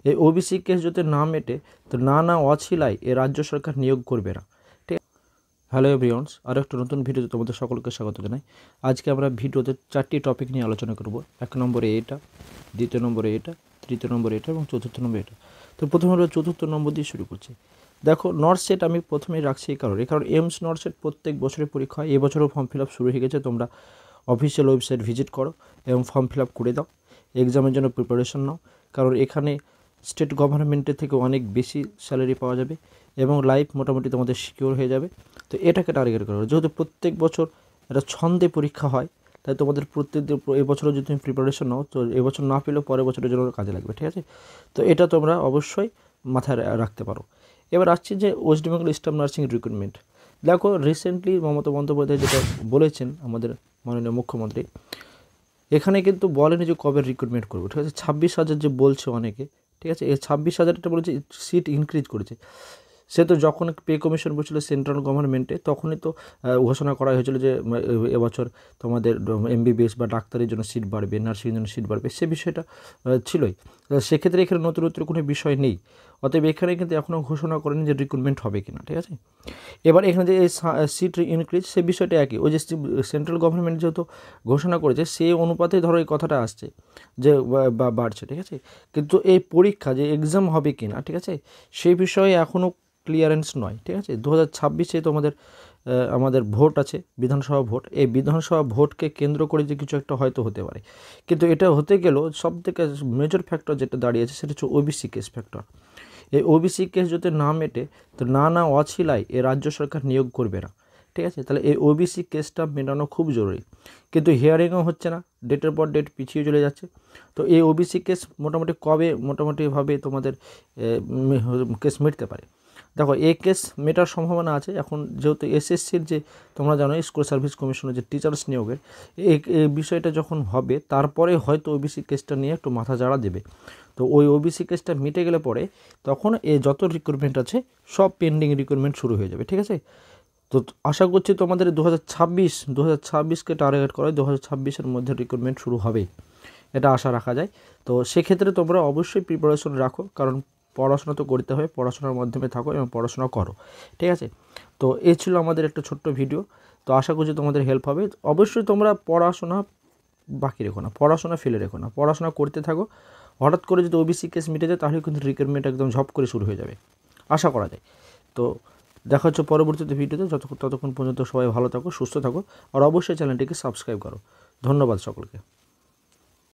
এই OBC case যদি না মেটে তো না অছিলায় এ রাজ্য সরকার নিয়োগ করবে না। ঠিক। হ্যালো এভরিওয়ানস, আর একটা নতুন ভিডিওতে তোমাদের সকলকে স্বাগত জানাই। আজকে আমরা ভিডিওতে 4টি টপিক নিয়ে আলোচনা করব। 1 নম্বরে এটা, 2 নম্বরে এটা, 3 নম্বরে এটা এবং 4 নম্বরে এটা। তো প্রথমে আমরা 4 নম্বর দিয়ে শুরু করছি। দেখো, নর্থ সেট আমি প্রথমেই রাখছি কারণ এমস নর্থ সেট প্রত্যেক বছরের পরীক্ষা হয়। এবছরও ফর্ম ফিল আপ শুরু হয়ে গেছে। তোমরা অফিসিয়াল ওয়েবসাইট ভিজিট করো এবং ফর্ম ফিল আপ করে দাও, এক্সামের জন্য প্রিপারেশন নাও। কারণ এখানে স্টেট গভর্নমেন্টের থেকে অনেক বেশি স্যালারি পাওয়া যাবে এবং লাইফ মোটামুটি তোমাদের সিকিওর হয়ে যাবে। তো এটাকে টার্গেট করো। যেহেতু প্রত্যেক বছর একটা ছন্দে পরীক্ষা হয়, তাই তোমাদের প্রত্যেক এবছরও যদি তুমি প্রিপারেশন নাও তো এবছর না পেলেও পরের বছরের জন্য কাজে লাগবে। ঠিক আছে, তো এটা তোমরা অবশ্যই মাথায় রাখতে পারো। এবার আসছি যে West Bengal staff nursing recruitment. দেখো, রিসেন্টলি মমতা বন্দ্যোপাধ্যায় যেটা বলেছেন আমাদের মাননীয় মুখ্যমন্ত্রী, এখানে কিন্তু বলেনি যে কবে রিক্রুটমেন্ট করবো। ঠিক আছে, 26,000 যে বলছে অনেকে, ঠিক আছে, এই 26,000টা বলেছে সিট ইনক্রিজ করেছে। সে তো যখন পে কমিশন বসছিল সেন্ট্রাল গভর্নমেন্টে তখনই তো ঘোষণা করা হয়েছিল যে এবছর তোমাদের এমবিবিএস বা ডাক্তারের জন্য সিট বাড়বে, নার্সিংয়ের জন্য সিট বাড়বে, সে বিষয়টা ছিলই। সেক্ষেত্রে এখানে নতুনত্ব কোনো বিষয় নেই। অতএব এখানে কিন্তু এখনও ঘোষণা করেনি যে রিক্রুটমেন্ট হবে কিনা। ঠিক আছে, এবার এখানে যে সিট ইনক্রিজ সে বিষয়টা একই। ওই যে সেন্ট্রাল গভর্নমেন্ট যেহেতু ঘোষণা করেছে সেই অনুপাতে ধরো এই কথাটা আসছে যে বাড়ছে। ঠিক আছে, কিন্তু এই পরীক্ষা যে এক্সাম হবে কি না, ঠিক আছে, সেই বিষয়ে এখনও ক্লিয়ারেন্স নয়। ঠিক আছে, 2026-এ তোমাদের আমাদের ভোট আছে, বিধানসভা ভোট। এই বিধানসভা ভোটকে কেন্দ্র করে যে কিছু একটা হয়তো হতে পারে, কিন্তু এটা হতে গেলেও সবথেকে মেজর ফ্যাক্টর যেটা দাঁড়িয়েছে সেটা হচ্ছে ওবিসি কেস ফ্যাক্টর। এই ওবিসি কেস যদি না মেটে তো না অছিলায় এ রাজ্য সরকার নিয়োগ করবে না। ঠিক আছে, তাহলে এই ওবিসি কেসটা মেটানো খুব জরুরি, কিন্তু হিয়ারিংও হচ্ছে না, ডেটের পর ডেট পিছিয়ে চলে যাচ্ছে। তো এই ওবিসি কেস মোটামুটি কবে মোটামুটিভাবে তোমাদের কেস মিটতে পারে? দেখো, এই কেস মেটার সম্ভাবনা আছে এখন, যেহেতু এসএসসির যে তোমরা জানো স্কুল সার্ভিস কমিশনের যে টিচার্স নিয়োগের এই বিষয়টা যখন হবে তারপরে হয়তো ওবিসি কেসটা নিয়ে একটু মাথা ঝাড়া দেবে। তো ওই ওবিসি কেসটা মিটে গেলে পরে তখন এই যত রিক্রুটমেন্ট আছে সব পেন্ডিং রিক্রুটমেন্ট শুরু হয়ে যাবে। ঠিক আছে, তো আশা করছি তোমাদের 2026কে টার্গেট করে 2026-এর মধ্যে রিক্রুটমেন্ট শুরু হবে, এটা আশা রাখা যায়। তো সেক্ষেত্রে তোমরা অবশ্যই প্রিপারেশন রাখো, কারণ পড়াশোনা তো করতে হয়, পড়াশোনার মাধ্যমে থাকো এবং পড়াশোনা করো। ঠিক আছে, তো এই ছিল আমাদের একটা ছোট্ট ভিডিও। তো আশা করছি তোমাদের হেল্প হবে। অবশ্যই তোমরা পড়াশোনা বাকি রেখো না, পড়াশোনা ফেলে রেখো না, পড়াশোনা করতে থাকো। হঠাৎ করে যদি ওবিসি কেস মিটে যায় তাহলে কিন্তু রিক্রুটমেন্ট একদম ঝপ করে শুরু হয়ে যাবে, আশা করা যায়। তো দেখা হচ্ছে পরবর্তীতে ভিডিওতে। ততক্ষণ পর্যন্ত সবাই ভালো থাকো, সুস্থ থাকো, আর অবশ্যই চ্যানেলটিকে সাবস্ক্রাইব করো। ধন্যবাদ সকলকে।